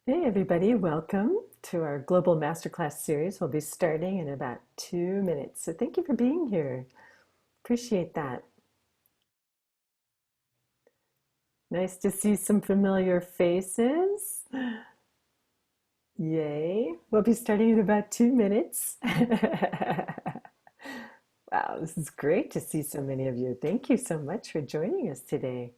Hey everybody, welcome to our Global Masterclass series. We'll be starting in about 2 minutes. So thank you for being here. Appreciate that. Nice to see some familiar faces. Yay. We'll be starting in about 2 minutes. Wow, this is great to see so many of you. Thank you so much for joining us today.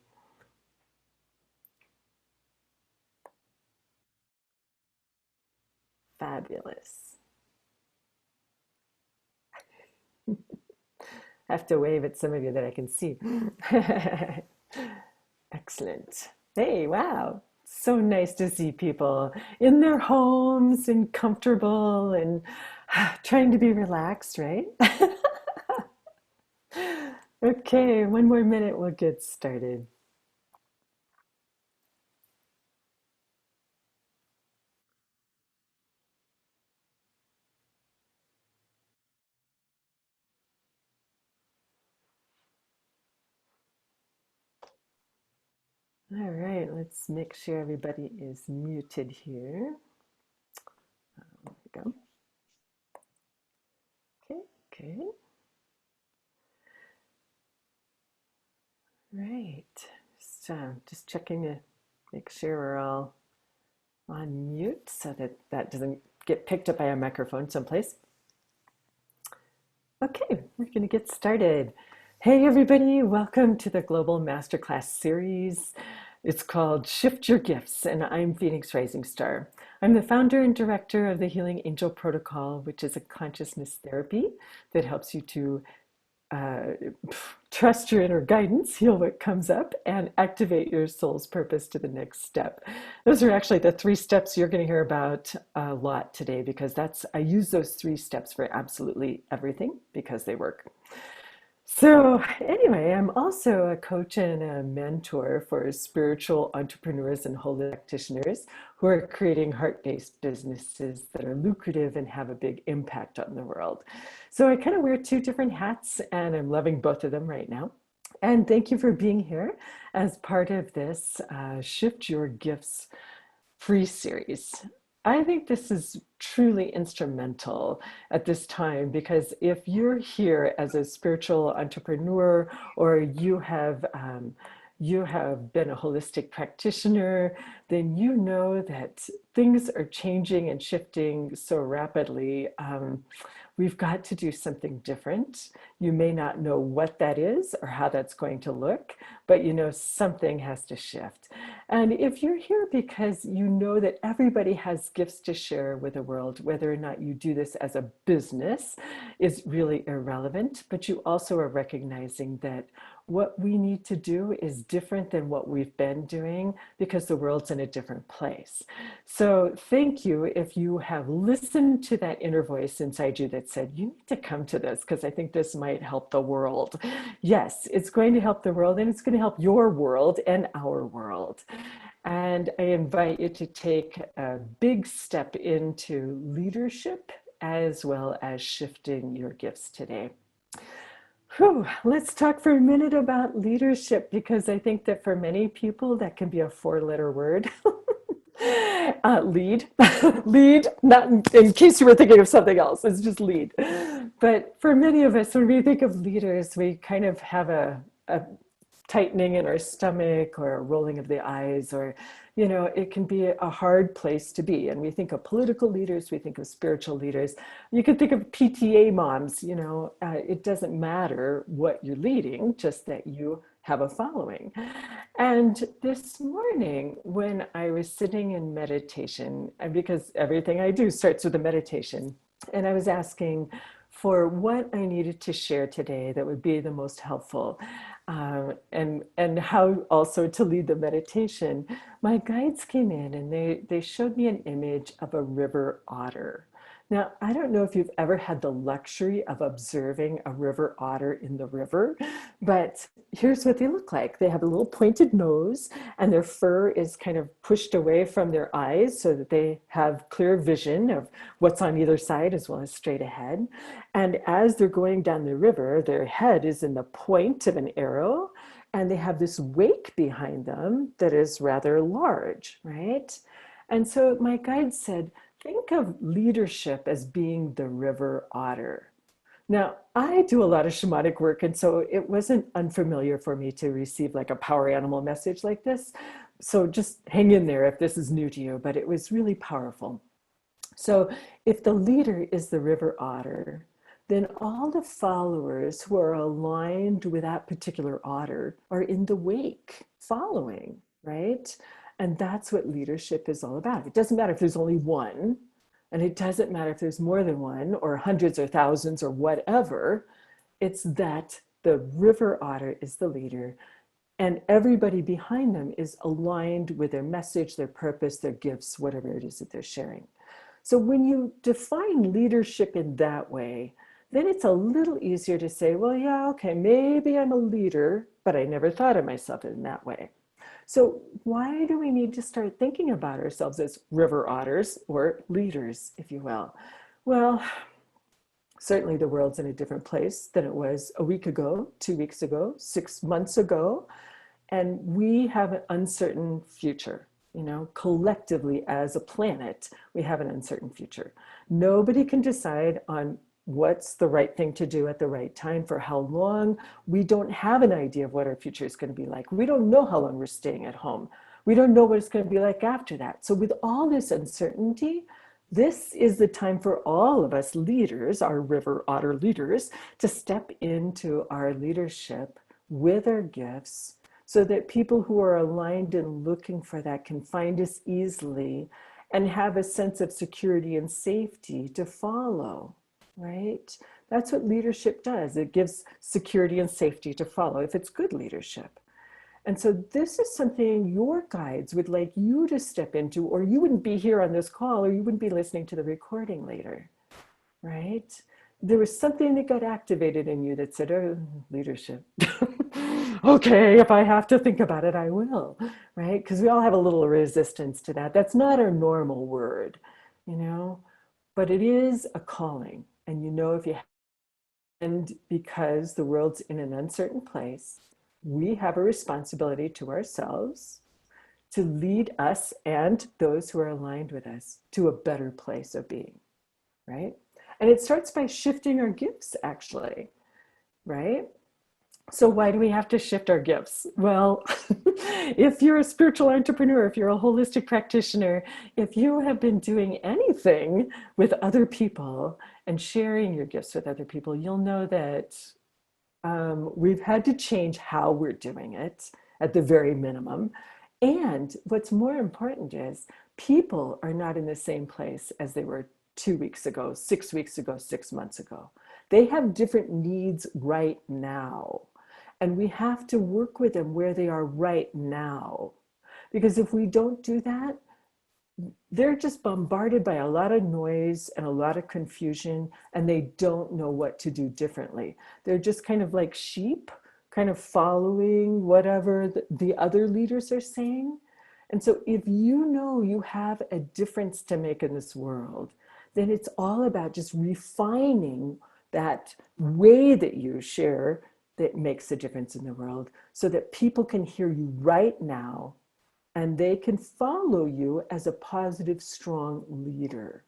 Fabulous. I have to wave at some of you that I can see. Excellent. Hey, wow. So nice to see people in their homes and comfortable and trying to be relaxed, right? Okay, one more minute, we'll get started. All right, let's make sure everybody is muted here. There we go. Okay, good. Right. Just checking to make sure we're all on mute so that that doesn't get picked up by a microphone someplace. Okay, we're going to get started. Hey, everybody, welcome to the Global Masterclass series. It's called Shift Your Gifts, and I'm Phoenix Rising Star. I'm the founder and director of the Healing Angel Protocol, which is a consciousness therapy that helps you to uh, trust your inner guidance, heal what comes up, and activate your soul's purpose to the next step. Those are actually the 3 steps you're going to hear about a lot today because I use those 3 steps for absolutely everything because they work. So, anyway, I'm also a coach and a mentor for spiritual entrepreneurs and holistic practitioners who are creating heart based businesses that are lucrative and have a big impact on the world. So, I kind of wear 2 different hats, and I'm loving both of them right now. And thank you for being here as part of this Shift Your Gifts free series. I think this is truly instrumental at this time because if you're here as a spiritual entrepreneur or you have been a holistic practitioner, then you know that things are changing and shifting so rapidly. We've got to do something different. You may not know what that is or how that's going to look, but you know something has to shift. And if you're here because you know that everybody has gifts to share with the world, whether or not you do this as a business is really irrelevant, but you also are recognizing that what we need to do is different than what we've been doing because the world's in a different place. So thank you if you have listened to that inner voice inside you that said, you need to come to this because I think this might help the world. Yes, it's going to help the world and it's going to help your world and our world. And I invite you to take a big step into leadership as well as shifting your gifts today. Whew, let's talk for a minute about leadership because I think that for many people that can be a 4-letter word. Lead, lead, not in case you were thinking of something else, it's just lead. But for many of us, when we think of leaders, we kind of have a tightening in our stomach or a rolling of the eyes, or, you know, it can be a hard place to be. And we think of political leaders, we think of spiritual leaders. You can think of PTA moms, you know, it doesn't matter what you're leading, just that you have a following. And this morning, when I was sitting in meditation, and because everything I do starts with a meditation, and I was asking for what I needed to share today that would be the most helpful, and how also to lead the meditation, my guides came in and they showed me an image of a river otter. Now, I don't know if you've ever had the luxury of observing a river otter in the river, but here's what they look like. They have a little pointed nose, and their fur is kind of pushed away from their eyes so that they have clear vision of what's on either side as well as straight ahead. And as they're going down the river, their head is in the point of an arrow, and they have this wake behind them that is rather large, right? And so my guide said, think of leadership as being the river otter. Now, I do a lot of shamanic work, and so it wasn't unfamiliar for me to receive like a power animal message like this. So just hang in there if this is new to you, but it was really powerful. So if the leader is the river otter, then all the followers who are aligned with that particular otter are in the wake following, right? And that's what leadership is all about. It doesn't matter if there's only one, and it doesn't matter if there's more than one, or hundreds or thousands or whatever. It's that the river otter is the leader, and everybody behind them is aligned with their message, their purpose, their gifts, whatever it is that they're sharing. So when you define leadership in that way, then it's a little easier to say, well, yeah, okay, maybe I'm a leader, but I never thought of myself in that way. So why do we need to start thinking about ourselves as river otters or leaders, if you will? Well, certainly the world's in a different place than it was a week ago, 2 weeks ago, 6 months ago. And we have an uncertain future. You know, collectively as a planet, we have an uncertain future. Nobody can decide on what's the right thing to do at the right time for how long. We don't have an idea of what our future is going to be like. We don't know how long we're staying at home. We don't know what it's going to be like after that. So with all this uncertainty, this is the time for all of us leaders, our river otter leaders, to step into our leadership with our gifts, so that people who are aligned and looking for that can find us easily and have a sense of security and safety to follow, right? That's what leadership does. It gives security and safety to follow if it's good leadership. And so this is something your guides would like you to step into, or you wouldn't be here on this call, or you wouldn't be listening to the recording later, right? There was something that got activated in you that said, oh, leadership. Okay, if I have to think about it, I will, right? Because we all have a little resistance to that. That's not our normal word, you know, but it is a calling. And you know, if you, and because the world's in an uncertain place, we have a responsibility to ourselves to lead us and those who are aligned with us to a better place of being, right? And it starts by shifting our gifts, actually, right? So why do we have to shift our gifts? Well, if you're a spiritual entrepreneur, if you're a holistic practitioner, if you have been doing anything with other people and sharing your gifts with other people, you'll know that we've had to change how we're doing it at the very minimum. And what's more important is people are not in the same place as they were 2 weeks ago, 6 weeks ago, 6 months ago. They have different needs right now. And we have to work with them where they are right now. Because if we don't do that, they're just bombarded by a lot of noise and a lot of confusion, and they don't know what to do differently. They're just kind of like sheep, kind of following whatever the other leaders are saying. And so if you know you have a difference to make in this world, then it's all about just refining that way that you share that makes a difference in the world, so that people can hear you right now and they can follow you as a positive, strong leader,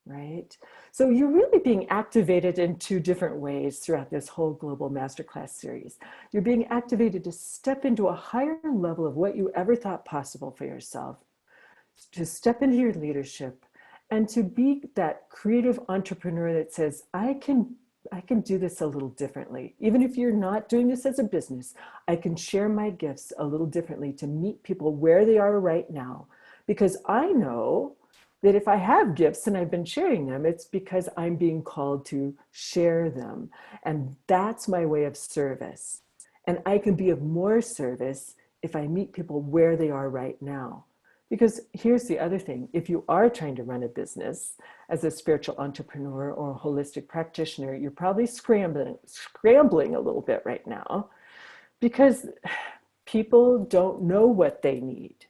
right? So you're really being activated in two different ways throughout this whole Global Masterclass series. You're being activated to step into a higher level of what you ever thought possible for yourself, to step into your leadership, and to be that creative entrepreneur that says, I can do this a little differently. Even if you're not doing this as a business, I can share my gifts a little differently to meet people where they are right now. Because I know that if I have gifts and I've been sharing them, it's because I'm being called to share them. And that's my way of service. And I can be of more service if I meet people where they are right now. Because here's the other thing, if you are trying to run a business as a spiritual entrepreneur or a holistic practitioner, you're probably scrambling a little bit right now, because people don't know what they need.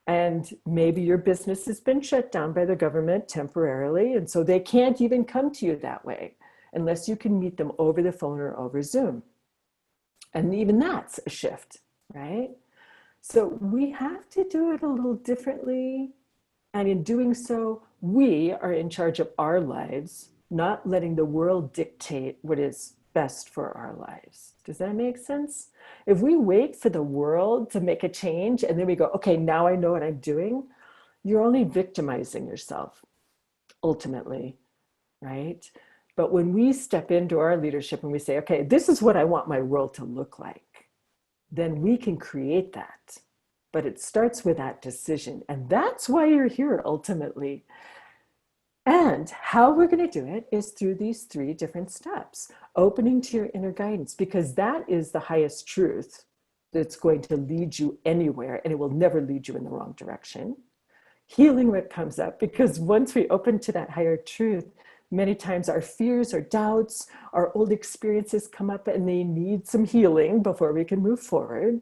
And maybe your business has been shut down by the government temporarily, and so they can't even come to you that way unless you can meet them over the phone or over Zoom. And even that's a shift, right? So we have to do it a little differently. And in doing so, we are in charge of our lives, not letting the world dictate what is best for our lives. Does that make sense? If we wait for the world to make a change and then we go, okay, now I know what I'm doing, you're only victimizing yourself ultimately, right? But when we step into our leadership and we say, okay, this is what I want my world to look like, then we can create that. But it starts with that decision. And that's why you're here ultimately. And how we're going to do it is through these 3 different steps. Opening to your inner guidance, because that is the highest truth that's going to lead you anywhere, and it will never lead you in the wrong direction. Healing what comes up, because once we open to that higher truth, many times our fears, our doubts, our old experiences come up and they need some healing before we can move forward.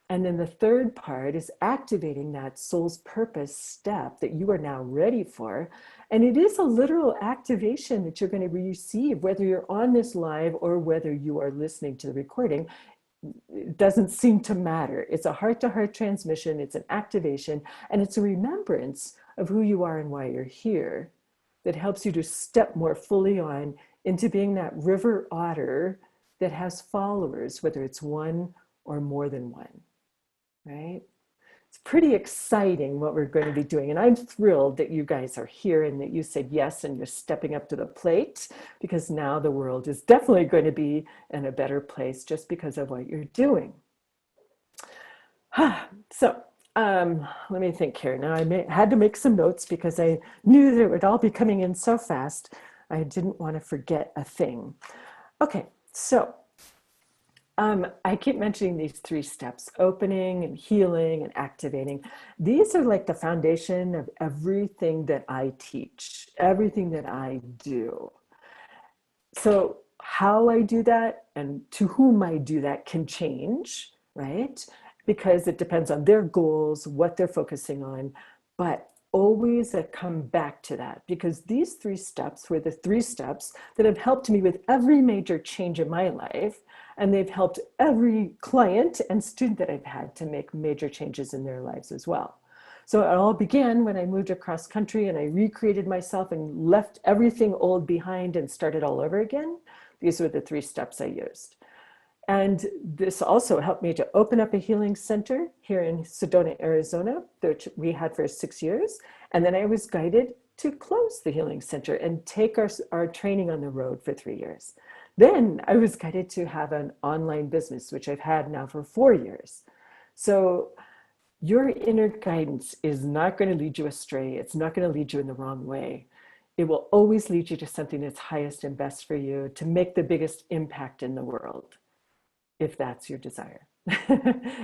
And then the third part is activating that soul's purpose step that you are now ready for. And it is a literal activation that you're going to receive, whether you're on this live or whether you are listening to the recording. It doesn't seem to matter. It's a heart-to-heart transmission. It's an activation, and it's a remembrance of who you are and why you're here that helps you to step more fully on into being that river otter that has followers, whether it's one or more than one. Right? It's pretty exciting what we're going to be doing. And I'm thrilled that you guys are here and that you said yes and you're stepping up to the plate, because now the world is definitely going to be in a better place just because of what you're doing. So let me think here. Now had to make some notes because I knew that it would all be coming in so fast. I didn't want to forget a thing. Okay, so I keep mentioning these 3 steps: opening and healing and activating. These are like the foundation of everything that I teach, everything that I do. So how I do that and to whom I do that can change, right? Because it depends on their goals, what they're focusing on. But always I come back to that, because these 3 steps were the 3 steps that have helped me with every major change in my life. And they've helped every client and student that I've had to make major changes in their lives as well. So it all began when I moved across country and I recreated myself and left everything old behind and started all over again. These were the 3 steps I used. And this also helped me to open up a healing center here in Sedona, Arizona, which we had for 6 years. And then I was guided to close the healing center and take our training on the road for 3 years. Then I was guided to have an online business, which I've had now for 4 years. So your inner guidance is not going to lead you astray. It's not going to lead you in the wrong way. It will always lead you to something that's highest and best for you, to make the biggest impact in the world, if that's your desire.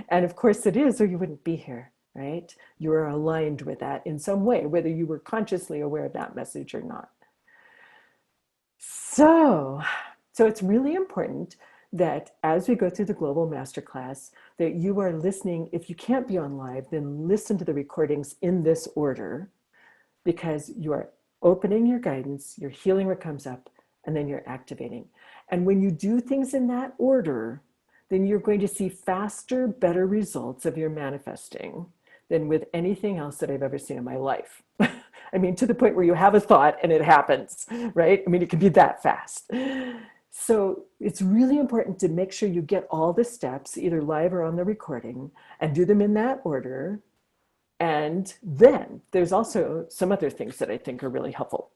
And of course it is, or you wouldn't be here, right? You are aligned with that in some way, whether you were consciously aware of that message or not. So it's really important that as we go through the Global Masterclass, that you are listening. If you can't be on live, then listen to the recordings in this order, because you are opening your guidance, you're healing what comes up, and then you're activating. And when you do things in that order, then you're going to see faster, better results of your manifesting than with anything else that I've ever seen in my life. I mean, to the point where you have a thought and it happens, right? I mean, it can be that fast. So it's really important to make sure you get all the steps, either live or on the recording, and do them in that order. And then there's also some other things that I think are really helpful.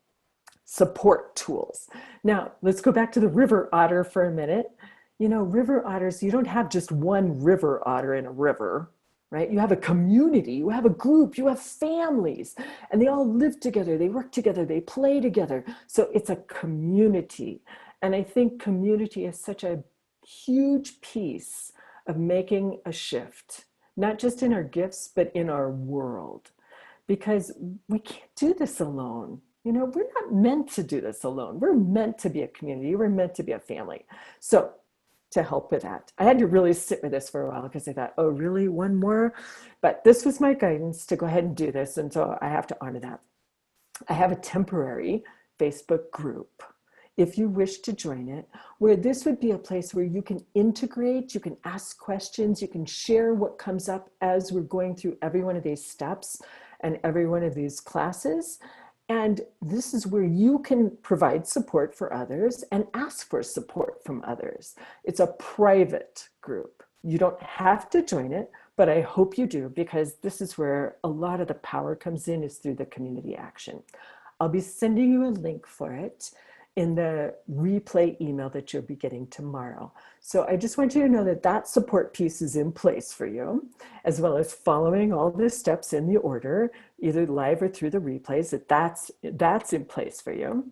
Support tools. Now, let's go back to the river otter for a minute. You know, river otters, you don't have just one river otter in a river, right? You have a community, you have a group, you have families, and they all live together, they work together, they play together. So it's a community. And I think community is such a huge piece of making a shift, not just in our gifts, but in our world, because we can't do this alone. You know, we're not meant to do this alone. We're meant to be a community. We're meant to be a family. So to help with that, I had to really sit with this for a while, because I thought, oh, really, one more? But this was my guidance to go ahead and do this. And so I have to honor that. I have a temporary Facebook group, if you wish to join it, where this would be a place where you can integrate, you can ask questions, you can share what comes up as we're going through every one of these steps. and every one of these classes. And this is where you can provide support for others and ask for support from others. It's a private group. You don't have to join it, but I hope you do, because this is where a lot of the power comes in, is through the community action. I'll be sending you a link for it in the replay email that you'll be getting tomorrow. So I just want you to know that that support piece is in place for you, as well as following all the steps in the order, either live or through the replays, that's in place for you.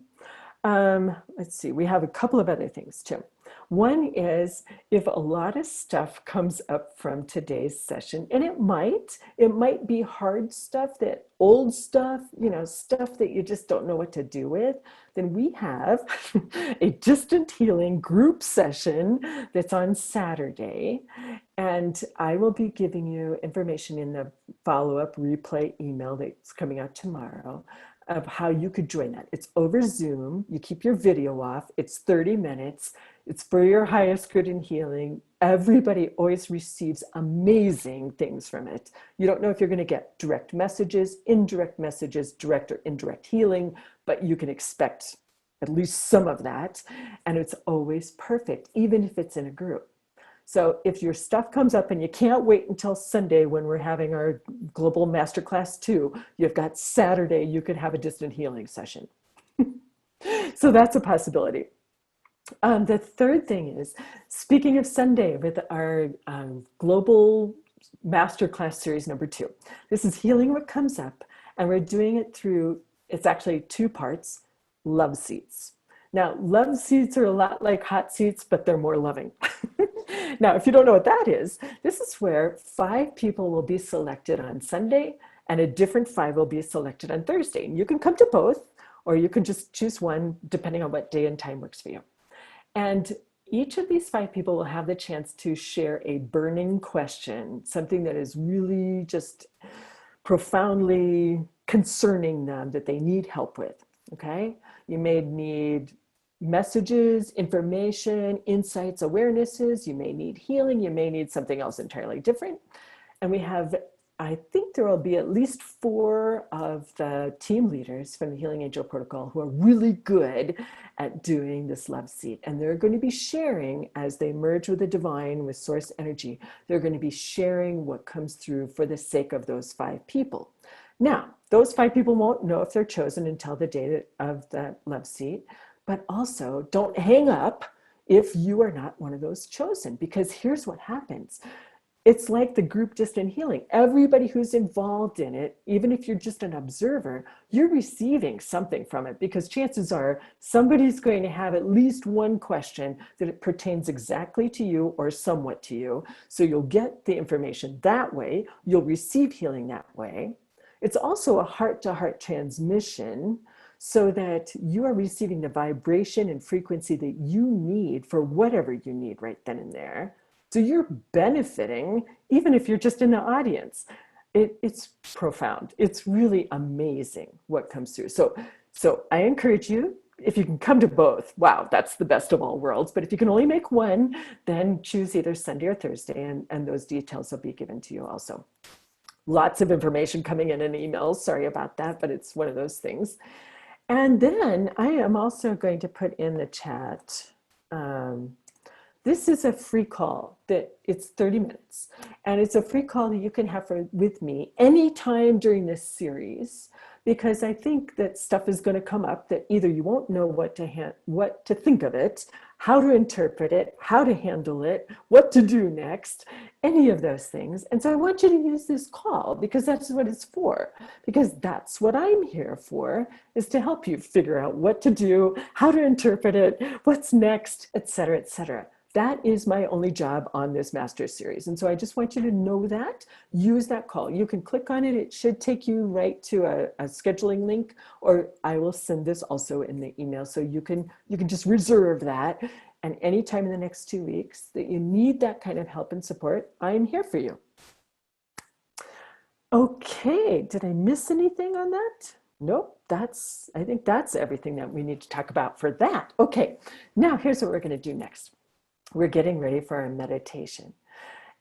Let's see, we have a couple of other things too. One is, if a lot of stuff comes up from today's session, and it might be hard stuff, that old stuff, stuff that you just don't know what to do with, then we have a distant healing group session that's on Saturday. And I will be giving you information in the follow-up replay email that's coming out tomorrow of how you could join that. It's over Zoom. You keep your video off. It's 30 minutes. It's for your highest good in healing. Everybody always receives amazing things from it. You don't know if you're going to get direct messages, direct or indirect healing, but you can expect at least some of that. And it's always perfect, even if it's in a group. So if your stuff comes up and you can't wait until Sunday when we're having our Global Masterclass 2, you've got Saturday, you could have a distant healing session. So that's a possibility. The third thing is, speaking of Sunday, with our Global Masterclass Series number 2, this is Healing What Comes Up, and we're doing it through, it's actually 2 parts, love seats. Now, love seats are a lot like hot seats, but they're more loving. Now, if you don't know what that is, this is where 5 people will be selected on Sunday, and a different 5 will be selected on Thursday. And you can come to both, or you can just choose one, depending on what day and time works for you. And each of these 5 people will have the chance to share a burning question, something that is really just profoundly concerning them, that they need help with, okay? You may need messages, information, insights, awarenesses. You may need healing. You may need something else entirely different. And we have, I think there will be at least 4 of the team leaders from the Healing Angel Protocol who are really good at doing this love seat. And they're going to be sharing, as they merge with the divine, with source energy, they're going to be sharing what comes through for the sake of those 5 people. Now, those 5 people won't know if they're chosen until the day of the love seat. But also, don't hang up if you are not one of those chosen, because here's what happens. It's like the group distant healing. Everybody who's involved in it, even if you're just an observer, you're receiving something from it, because chances are somebody's going to have at least one question that it pertains exactly to you or somewhat to you. So you'll get the information that way. You'll receive healing that way. It's also a heart-to-heart transmission, so that you are receiving the vibration and frequency that you need for whatever you need right then and there. So you're benefiting, even if you're just in the audience. It's profound. It's really amazing what comes through. So I encourage you, if you can come to both, wow, that's the best of all worlds. But if you can only make one, then choose either Sunday or Thursday, and those details will be given to you also. Lots of information coming in emails. Sorry about that, but it's one of those things. And then I am also going to put in the chat, this is a free call that it's 30 minutes. And it's a free call that you can have with me anytime during this series, because I think that stuff is going to come up that either you won't know what to think of it, how to interpret it, how to handle it, what to do next, any of those things. And so I want you to use this call, because that's what it's for, because that's what I'm here for, is to help you figure out what to do, how to interpret it, what's next, et cetera, et cetera. That is my only job on this Master Series. And so I just want you to know that. Use that call. You can click on it. It should take you right to a scheduling link, or I will send this also in the email. So you can just reserve that. And anytime in the next 2 weeks that you need that kind of help and support, I'm here for you. Okay, did I miss anything on that? Nope, I think that's everything that we need to talk about for that. Okay, now here's what we're going to do next. We're getting ready for our meditation.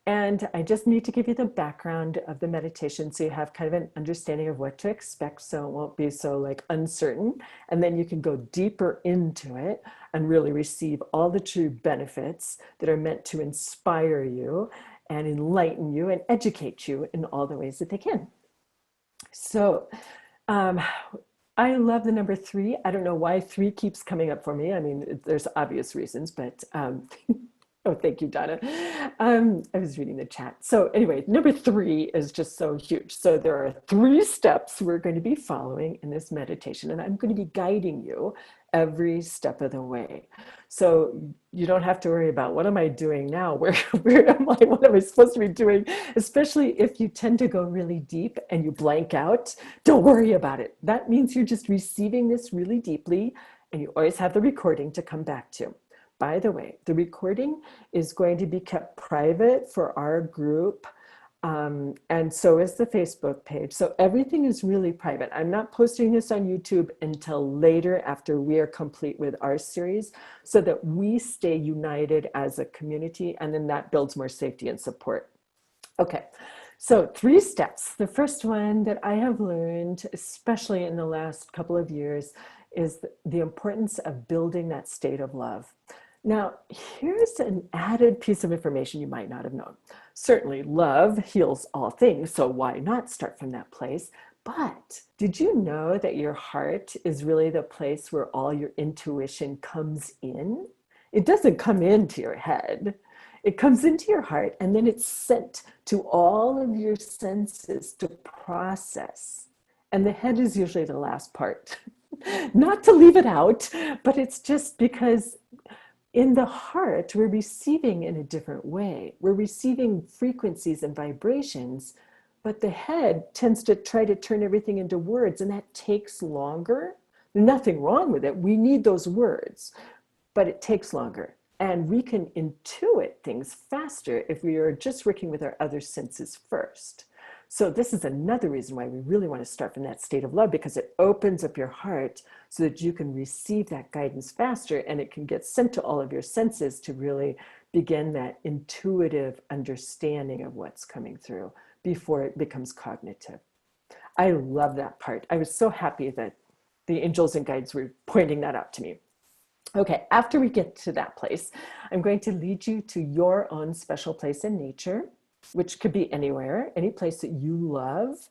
And I just need to give you the background of the meditation so you have kind of an understanding of what to expect so it won't be so like uncertain. And then you can go deeper into it and really receive all the true benefits that are meant to inspire you and enlighten you and educate you in all the ways that they can. So, um, I love the number three. I don't know why three keeps coming up for me. I mean, there's obvious reasons, but oh, thank you, Donna. I was reading the chat. So anyway, number three is just so huge. So there are three steps we're going to be following in this meditation, and I'm going to be guiding you every step of the way. So you don't have to worry about what am I doing now? Where am I? What am I supposed to be doing? Especially if you tend to go really deep and you blank out, don't worry about it. That means you're just receiving this really deeply, and you always have the recording to come back to. By the way, the recording is going to be kept private for our group, and so is the Facebook page. So everything is really private. I'm not posting this on YouTube until later after we are complete with our series so that we stay united as a community, and then that builds more safety and support. Okay, so three steps. The first one that I have learned, especially in the last couple of years, is the importance of building that state of love. Now, here's an added piece of information you might not have known. Certainly, love heals all things, so why not start from that place? But did you know that your heart is really the place where all your intuition comes in? It doesn't come into your head. It comes into your heart, and then it's sent to all of your senses to process. And the head is usually the last part. Not to leave it out, but it's just because in the heart, we're receiving in a different way. We're receiving frequencies and vibrations, but the head tends to try to turn everything into words, and that takes longer. Nothing wrong with it. We need those words, but it takes longer. And we can intuit things faster if we are just working with our other senses first. So this is another reason why we really want to start from that state of love, because it opens up your heart so that you can receive that guidance faster, and it can get sent to all of your senses to really begin that intuitive understanding of what's coming through before it becomes cognitive. I love that part. I was so happy that the angels and guides were pointing that out to me. Okay, after we get to that place, I'm going to lead you to your own special place in nature, which could be anywhere, any place that you love,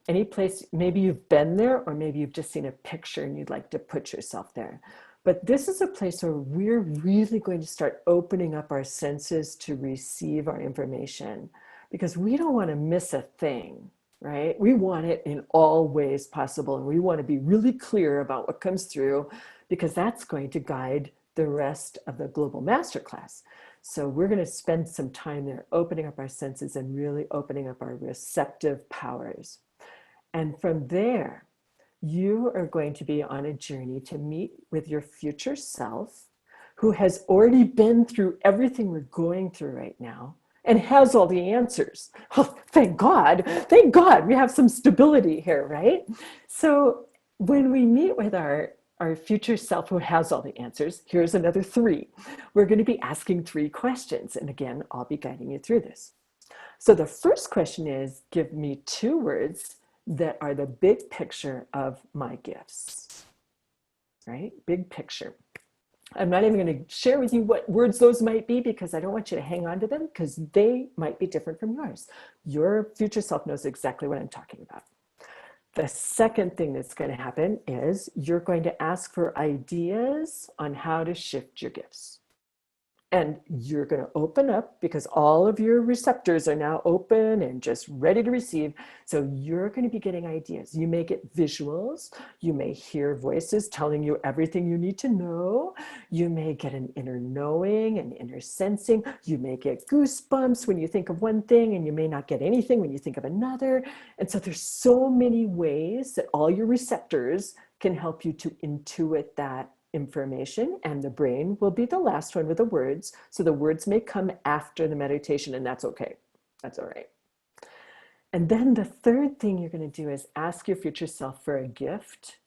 any place, maybe you've been there, or maybe you've just seen a picture and you'd like to put yourself there. But this is a place where we're really going to start opening up our senses to receive our information, because we don't want to miss a thing, right? We want it in all ways possible, and we want to be really clear about what comes through, because that's going to guide the rest of the Global Masterclass. So we're going to spend some time there opening up our senses and really opening up our receptive powers. And from there, you are going to be on a journey to meet with your future self, who has already been through everything we're going through right now and has all the answers. Oh, thank God. Thank God we have some stability here, right? So when we meet with our future self who has all the answers, here's another three. We're going to be asking three questions. And again, I'll be guiding you through this. So the first question is, give me two words that are the big picture of my gifts, right? Big picture. I'm not even going to share with you what words those might be, because I don't want you to hang on to them, because they might be different from yours. Your future self knows exactly what I'm talking about. The second thing that's going to happen is you're going to ask for ideas on how to shift your gifts. And you're going to open up, because all of your receptors are now open and just ready to receive. So you're going to be getting ideas. You may get visuals. You may hear voices telling you everything you need to know. You may get an inner knowing, an inner sensing. You may get goosebumps when you think of one thing, and you may not get anything when you think of another. And so there's so many ways that all your receptors can help you to intuit that information, and the brain will be the last one with the words. So the words may come after the meditation, and that's okay. That's all right. And then the third thing you're going to do is ask your future self for a gift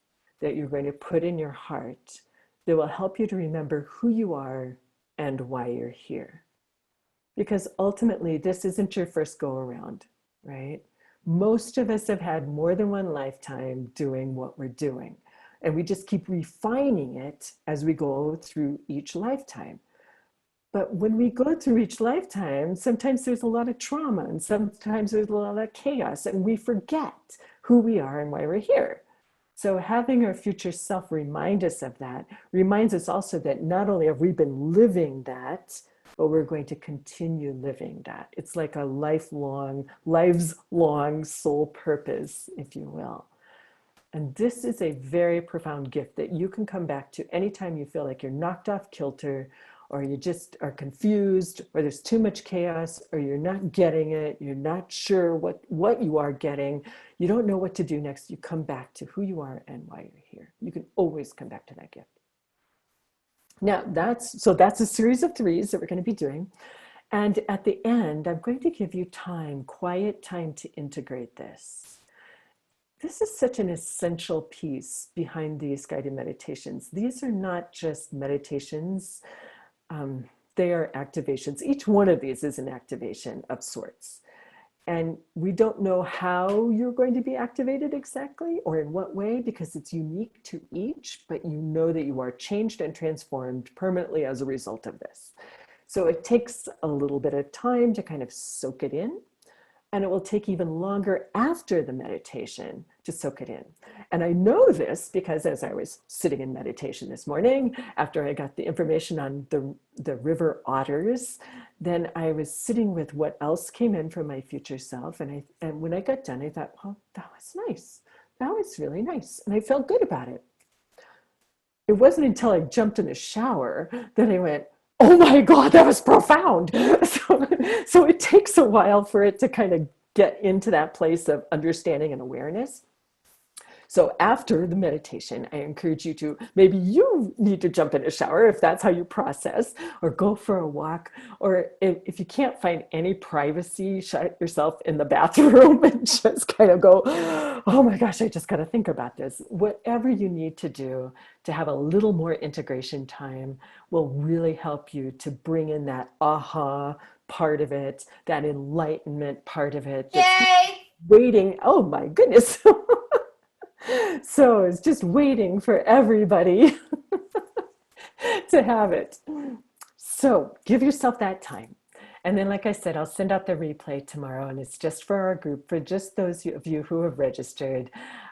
that you're going to put in your heart that will help you to remember who you are and why you're here. because ultimately this isn't your first go around, right? Most of us have had more than one lifetime doing what we're doing. And we just keep refining it as we go through each lifetime. But when we go through each lifetime, sometimes there's a lot of trauma and sometimes there's a lot of chaos, and we forget who we are and why we're here. So having our future self remind us of that reminds us also that not only have we been living that, but we're going to continue living that. It's like a lives long soul purpose, if you will. And this is a very profound gift that you can come back to anytime you feel like you're knocked off kilter, or you just are confused, or there's too much chaos, or you're not getting it, you're not sure what you are getting, you don't know what to do next. You come back to who you are and why you're here. You can always come back to that gift. Now that's a series of 3s that we're going to be doing. And at the end, I'm going to give you time, quiet time to integrate this. This is such an essential piece behind these guided meditations. These are not just meditations, they are activations. Each one of these is an activation of sorts. And we don't know how you're going to be activated exactly or in what way, because it's unique to each, but you know that you are changed and transformed permanently as a result of this. So it takes a little bit of time to kind of soak it in. And it will take even longer after the meditation to soak it in. And I know this because as I was sitting in meditation this morning, after I got the information on the river otters, then I was sitting with what else came in from my future self. And when I got done, I thought, well, that was nice. That was really nice. And I felt good about it. It wasn't until I jumped in the shower that I went, oh my God, that was profound. So it takes a while for it to kind of get into that place of understanding and awareness. So after the meditation, I encourage you to, maybe you need to jump in a shower if that's how you process, or go for a walk, or if you can't find any privacy, shut yourself in the bathroom and just kind of go, oh my gosh, I just got to think about this. Whatever you need to do to have a little more integration time will really help you to bring in that aha part of it, that enlightenment part of it. Yay! Waiting, oh my goodness. So it's just waiting for everybody to have it. So give yourself that time. And then, like I said, I'll send out the replay tomorrow, and it's just for our group, for just those of you who have registered.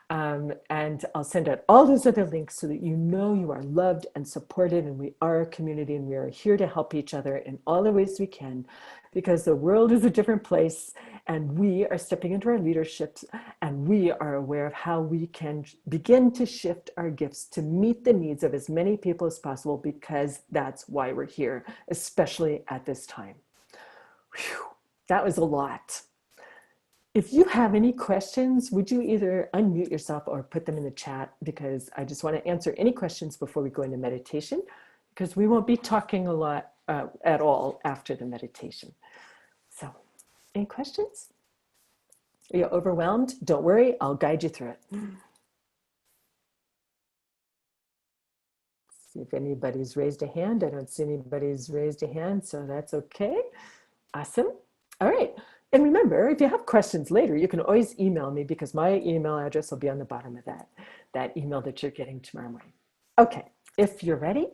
And I'll send out all those other links so that you know you are loved and supported, and we are a community, and we are here to help each other in all the ways we can, because the world is a different place, and we are stepping into our leadership, and we are aware of how we can begin to shift our gifts to meet the needs of as many people as possible, because that's why we're here, especially at this time. Whew, that was a lot. If you have any questions, would you either unmute yourself or put them in the chat, because I just want to answer any questions before we go into meditation, because we won't be talking a lot at all after the meditation. So, any questions? Are you overwhelmed? Don't worry, I'll guide you through it. See if anybody's raised a hand. I don't see anybody's raised a hand, so that's okay. Awesome. All right. And remember, if you have questions later, you can always email me, because my email address will be on the bottom of that email that you're getting tomorrow morning. Okay, if you're ready,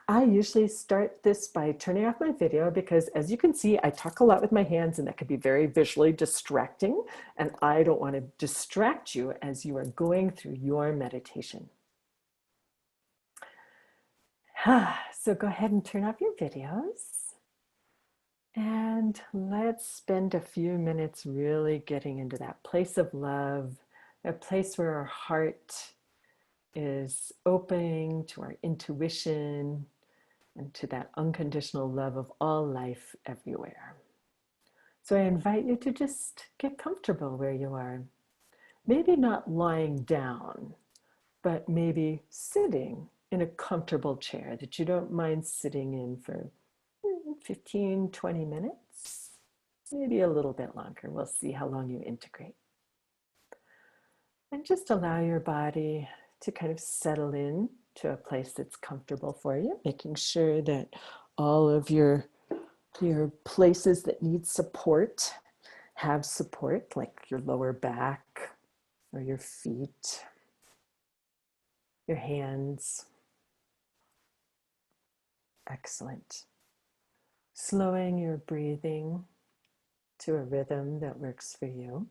I usually start this by turning off my video, because as you can see, I talk a lot with my hands, and that can be very visually distracting. And I don't want to distract you as you are going through your meditation. So go ahead and turn off your videos. And let's spend a few minutes really getting into that place of love, a place where our heart is opening to our intuition and to that unconditional love of all life everywhere. So I invite you to just get comfortable where you are. Maybe not lying down, but maybe sitting in a comfortable chair that you don't mind sitting in for 15, 20 minutes, maybe a little bit longer. We'll see how long you integrate. And just allow your body to kind of settle in to a place that's comfortable for you, making sure that all of your Your places that need support have support, like your lower back or your feet, your hands. Excellent. Slowing your breathing to a rhythm that works for you.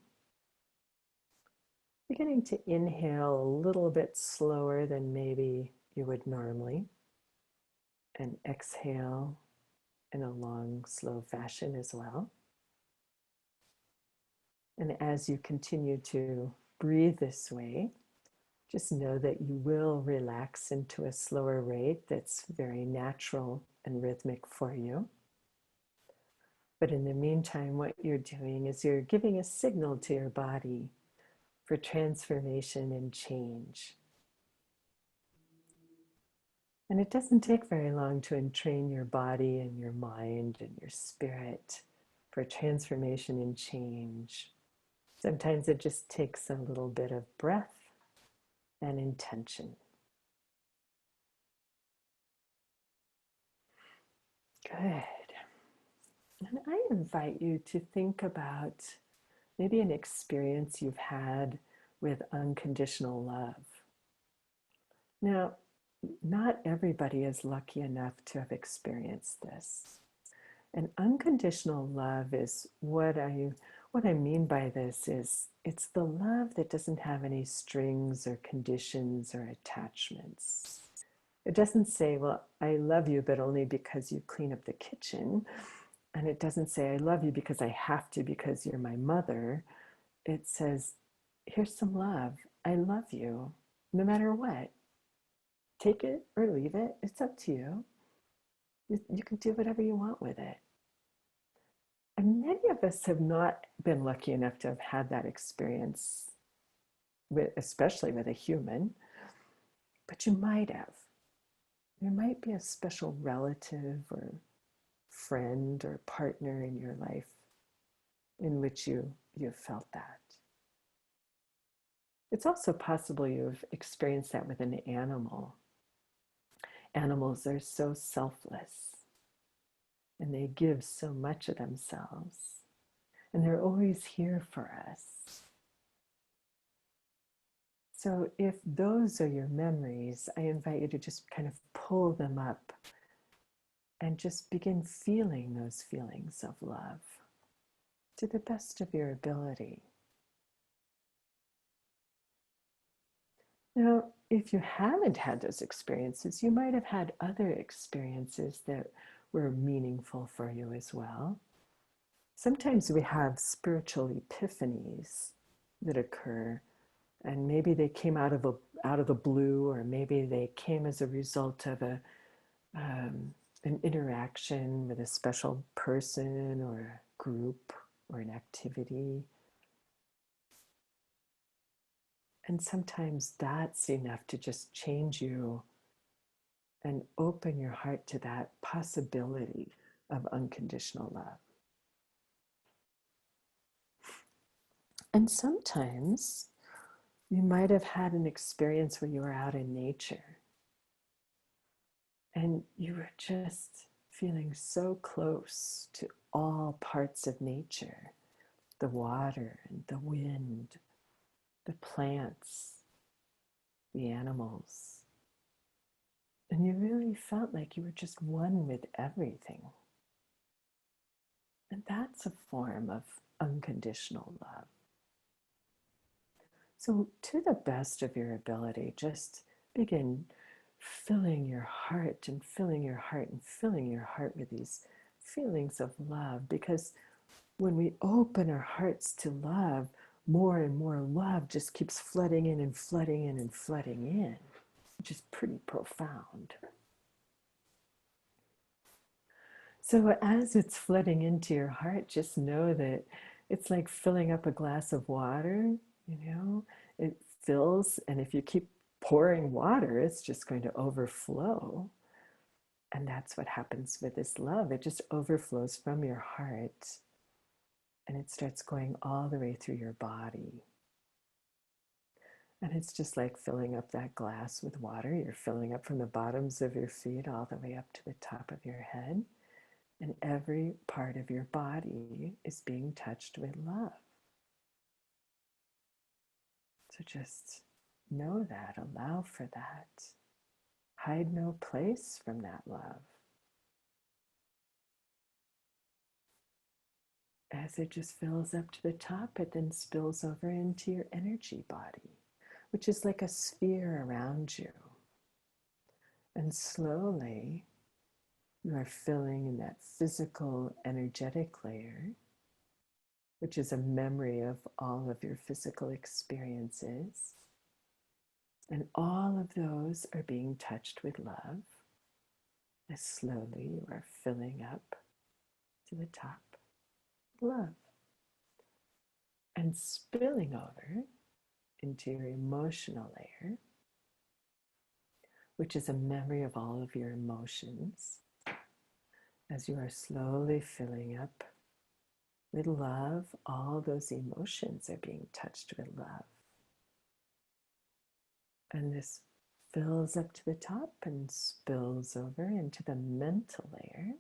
Beginning to inhale a little bit slower than maybe you would normally, and exhale in a long, slow fashion as well. And as you continue to breathe this way, just know that you will relax into a slower rate that's very natural and rhythmic for you. But in the meantime, what you're doing is you're giving a signal to your body for transformation and change. And it doesn't take very long to entrain your body and your mind and your spirit for transformation and change. Sometimes it just takes a little bit of breath and intention. Good. And I invite you to think about maybe an experience you've had with unconditional love. Now, not everybody is lucky enough to have experienced this. And unconditional love is what I mean by this is it's the love that doesn't have any strings or conditions or attachments. It doesn't say, well, I love you, but only because you clean up the kitchen. And it doesn't say, I love you because I have to, because you're my mother. It says, here's some love. I love you, no matter what. Take it or leave it. It's up to you. You can do whatever you want with it. And many of us have not been lucky enough to have had that experience, especially with a human, but you might have. There might be a special relative or friend or partner in your life in which you've felt that. It's also possible you've experienced that with an animal. Animals are so selfless and they give so much of themselves, and they're always here for us. So if those are your memories, I invite you to just kind of pull them up and just begin feeling those feelings of love to the best of your ability. Now, if you haven't had those experiences, you might have had other experiences that were meaningful for you as well. Sometimes we have spiritual epiphanies that occur, and maybe they came out of the blue, or maybe they came as a result of an interaction with a special person or a group or an activity. And sometimes that's enough to just change you and open your heart to that possibility of unconditional love. And sometimes you might have had an experience where you were out in nature and you were just feeling so close to all parts of nature, the water and the wind, the plants, the animals. And you really felt like you were just one with everything. And that's a form of unconditional love. So, to the best of your ability, just begin filling your heart and filling your heart and filling your heart with these feelings of love. Because when we open our hearts to love, more and more love just keeps flooding in and flooding in and flooding in, which is pretty profound. So as it's flooding into your heart, just know that it's like filling up a glass of water, it fills, and if you keep pouring water, it's just going to overflow. And that's what happens with this love. It just overflows from your heart and it starts going all the way through your body. And it's just like filling up that glass with water. You're filling up from the bottoms of your feet all the way up to the top of your head. And every part of your body is being touched with love. So just know that, allow for that. Hide no place from that love. As it just fills up to the top, it then spills over into your energy body, which is like a sphere around you. And slowly, you are filling in that physical, energetic layer, which is a memory of all of your physical experiences. And all of those are being touched with love as slowly you are filling up to the top with love and spilling over into your emotional layer, which is a memory of all of your emotions as you are slowly filling up with love. All those emotions are being touched with love. And this fills up to the top and spills over into the mental layer,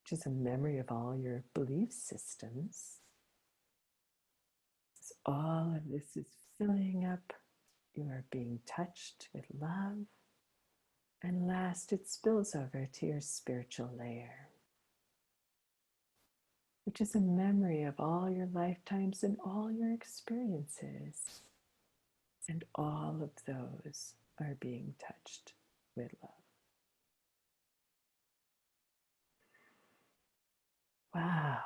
which is a memory of all your belief systems. As all of this is filling up, you are being touched with love. And last, it spills over to your spiritual layer, which is a memory of all your lifetimes and all your experiences. And all of those are being touched with love. Wow,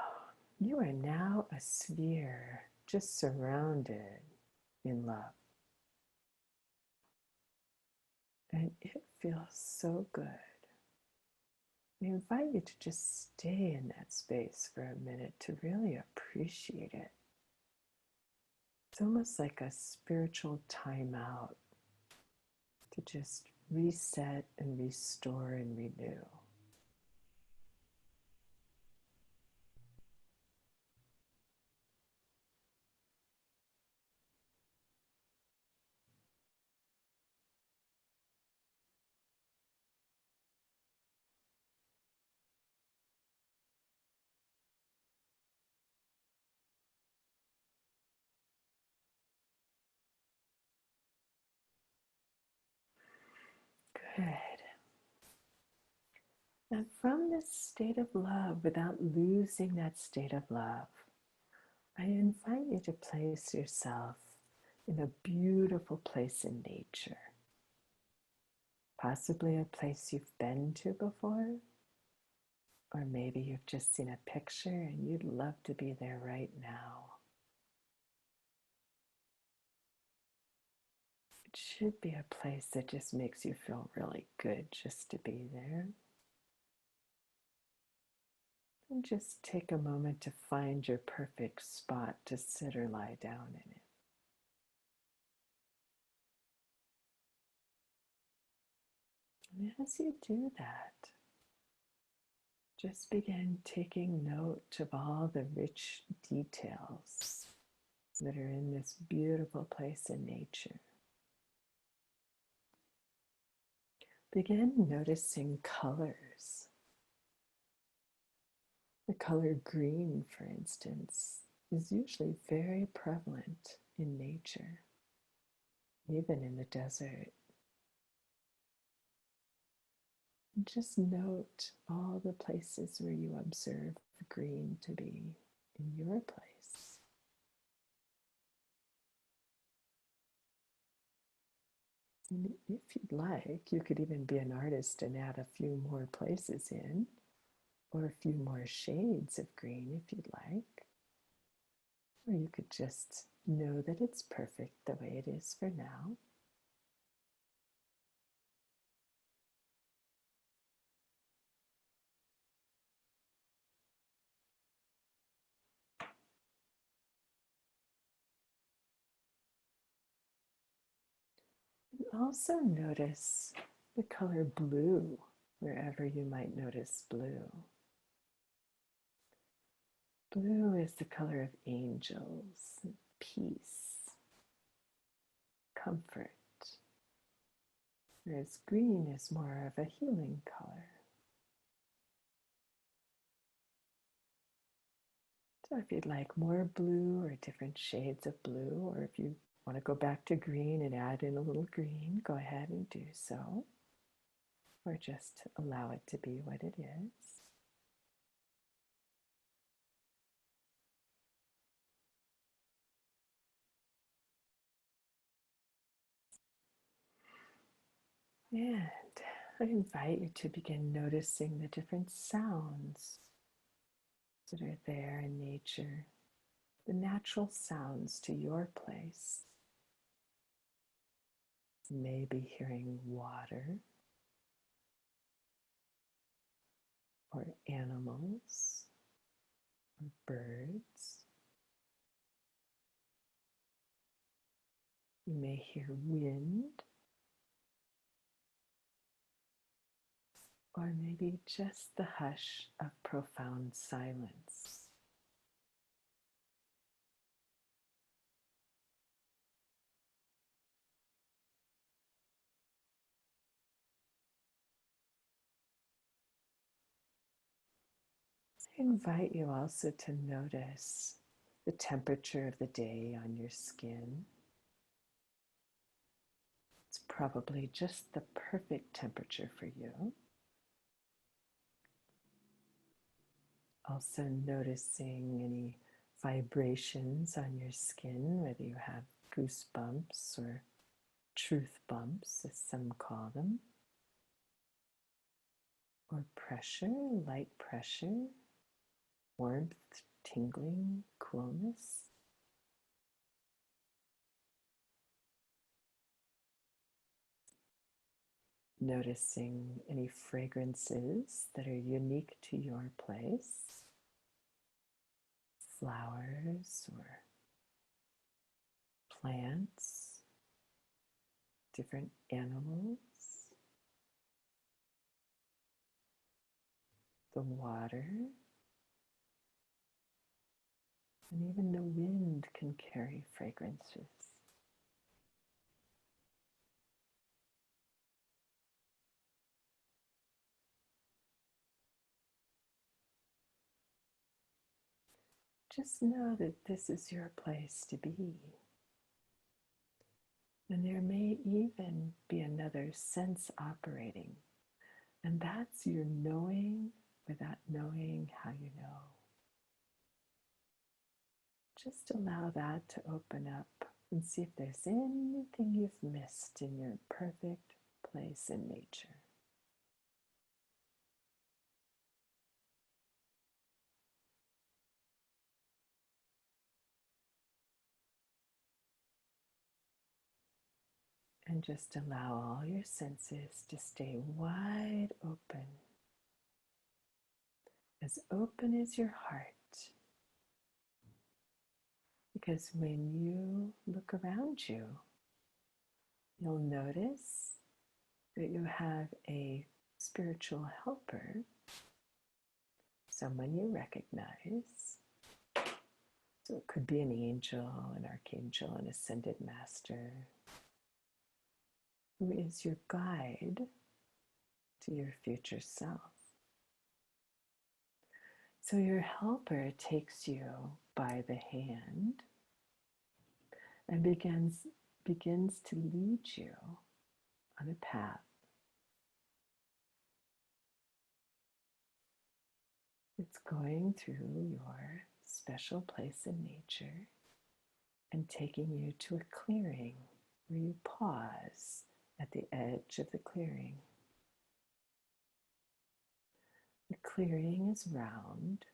you are now a sphere just surrounded in love. And it feels so good. I invite you to just stay in that space for a minute to really appreciate it. It's almost like a spiritual timeout to just reset and restore and renew. Good. And from this state of love, without losing that state of love, I invite you to place yourself in a beautiful place in nature. Possibly a place you've been to before, or maybe you've just seen a picture and you'd love to be there right now. It should be a place that just makes you feel really good just to be there. And just take a moment to find your perfect spot to sit or lie down in it. And as you do that, just begin taking note of all the rich details that are in this beautiful place in nature. Begin noticing colors. The color green, for instance, is usually very prevalent in nature, even in the desert. And just note all the places where you observe green to be in your place. And if you'd like, you could even be an artist and add a few more places in, or a few more shades of green if you'd like. Or you could just know that it's perfect the way it is for now. And also notice the color blue wherever you might notice blue. Blue is the color of angels, peace, comfort, whereas green is more of a healing color. So if you'd like more blue or different shades of blue, or if you want to go back to green and add in a little green, go ahead and do so, or just allow it to be what it is. And I invite you to begin noticing the different sounds that are there in nature, the natural sounds to your place. Maybe hearing water or animals or birds. You may hear wind, or maybe just the hush of profound silence. I invite you also to notice the temperature of the day on your skin. It's probably just the perfect temperature for you. Also noticing any vibrations on your skin, whether you have goosebumps or truth bumps, as some call them, or pressure, light pressure, warmth, tingling, coolness. Noticing any fragrances that are unique to your place, flowers or plants, different animals, the water, and even the wind can carry fragrances. Just know that this is your place to be. And there may even be another sense operating, and that's your knowing without knowing how you know. Just allow that to open up and see if there's anything you've missed in your perfect place in nature. And just allow all your senses to stay wide as open as your heart. Because when you look around you, you'll notice that you have a spiritual helper, someone you recognize. So it could be an angel, an archangel, an ascended master, who is your guide to your future self. So your helper takes you by the hand and begins to lead you on a path. It's going through your special place in nature and taking you to a clearing where you pause at the edge of the clearing. The clearing is round,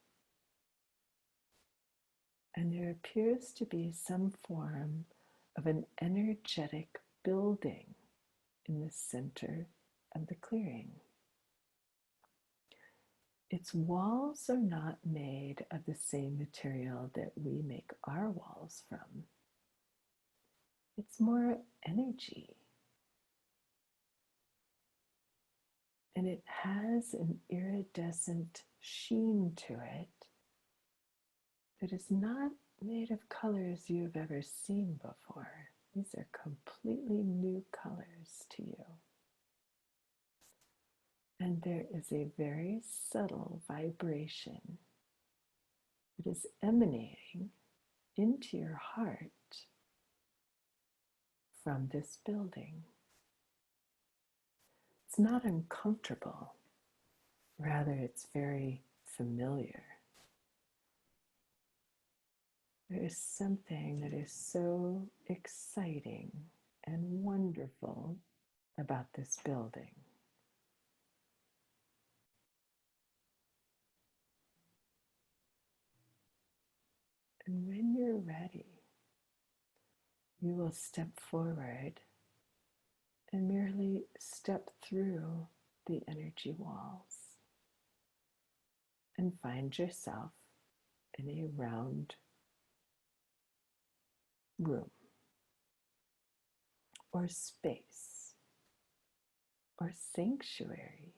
and there appears to be some form of an energetic building in the center of the clearing. Its walls are not made of the same material that we make our walls from. It's more energy. And it has an iridescent sheen to it that is not made of colors you've ever seen before. These are completely new colors to you. And there is a very subtle vibration that is emanating into your heart from this building. It's not uncomfortable, rather, it's very familiar. There is something that is so exciting and wonderful about this building. And when you're ready, you will step forward and merely step through the energy walls and find yourself in a round room or space or sanctuary.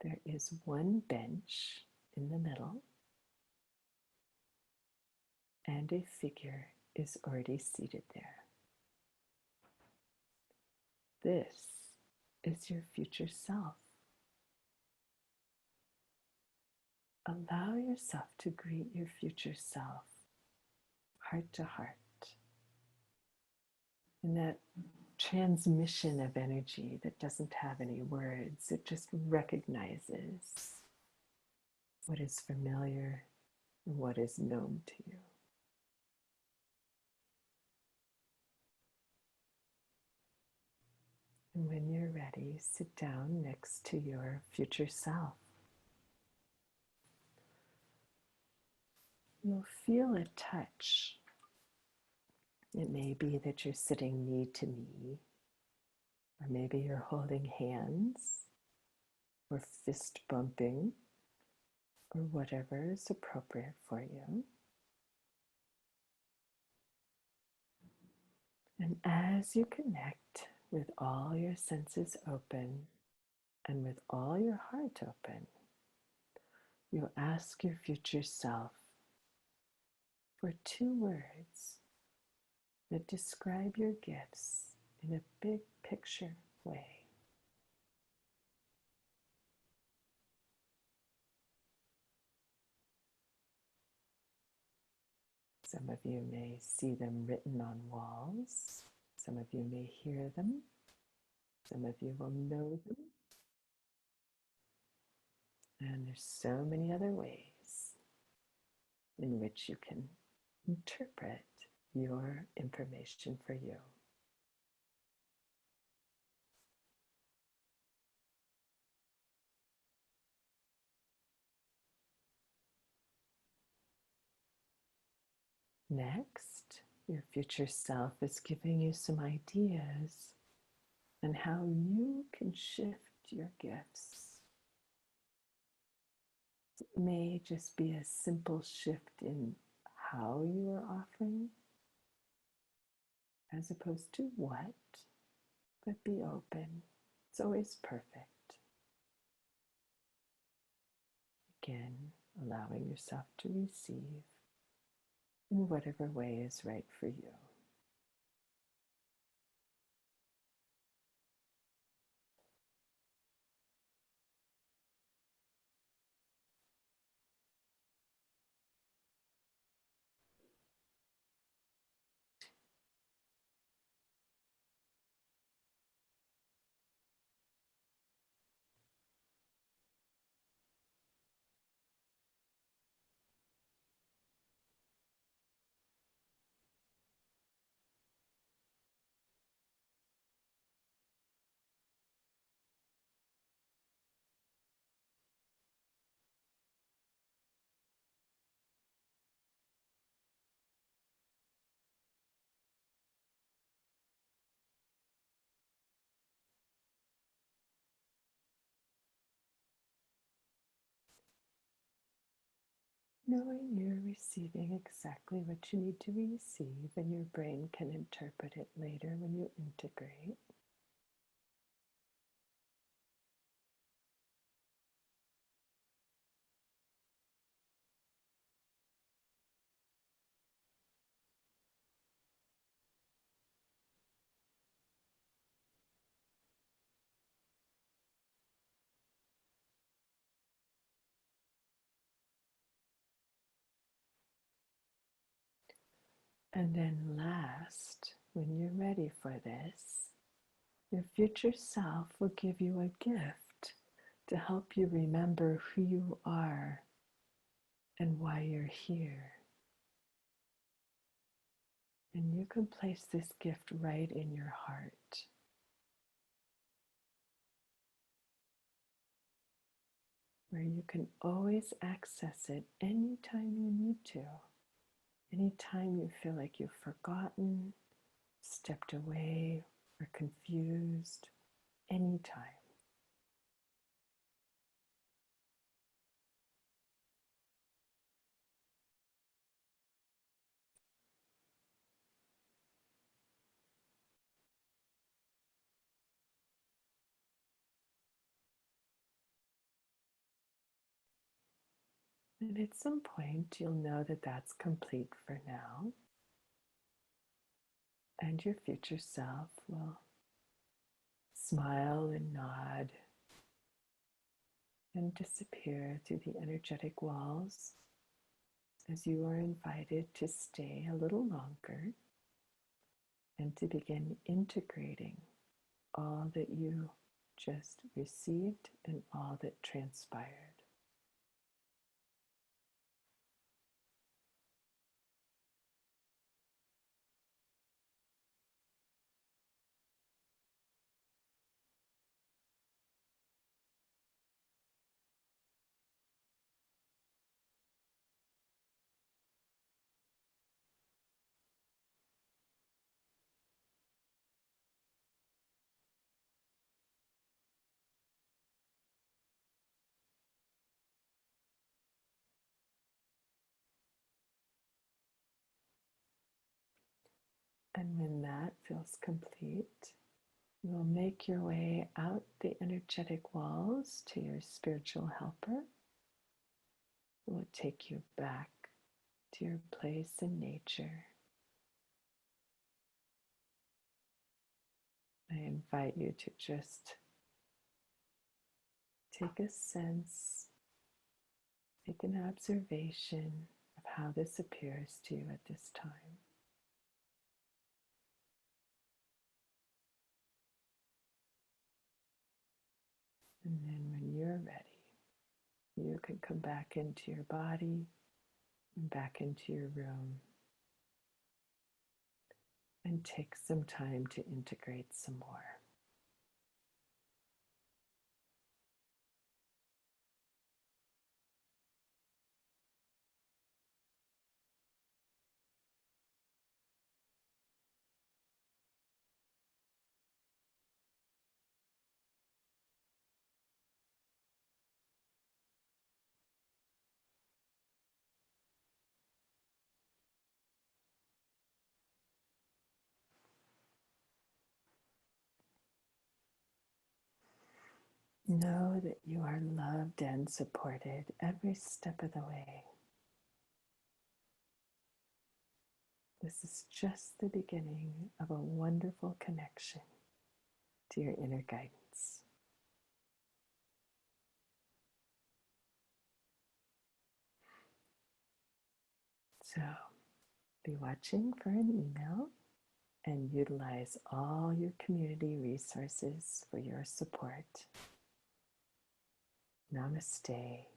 There is one bench in the middle, and a figure is already seated there. This is your future self. Allow yourself to greet your future self, heart to heart, in that transmission of energy that doesn't have any words. It just recognizes what is familiar and what is known to you. And when you're ready, sit down next to your future self. You'll feel a touch. It may be that you're sitting knee to knee, or maybe you're holding hands, or fist bumping, or whatever is appropriate for you. And as you connect with all your senses open and with all your heart open, you'll ask your future self for 2 words that describe your gifts in a big picture way. Some of you may see them written on walls. Some of you may hear them. Some of you will know them. And there's so many other ways in which you can interpret your information for you. Next, your future self is giving you some ideas on how you can shift your gifts. It may just be a simple shift in how you are offering, as opposed to what, but be open. It's always perfect. Again, allowing yourself to receive in whatever way is right for you. Knowing you're receiving exactly what you need to receive, and your brain can interpret it later when you integrate. And then last, when you're ready for this, your future self will give you a gift to help you remember who you are and why you're here. And you can place this gift right in your heart. Where you can always access it anytime you need to. Anytime you feel like you've forgotten, stepped away, or confused, anytime. And at some point, you'll know that that's complete for now. And your future self will smile and nod and disappear through the energetic walls as you are invited to stay a little longer and to begin integrating all that you just received and all that transpired. And when that feels complete, you will make your way out the energetic walls to your spiritual helper, who will take you back to your place in nature. I invite you to just take a sense, take an observation of how this appears to you at this time. And then when you're ready, you can come back into your body and back into your room and take some time to integrate some more. Know that you are loved and supported every step of the way. This is just the beginning of a wonderful connection to your inner guidance. So be watching for an email and utilize all your community resources for your support. Namaste.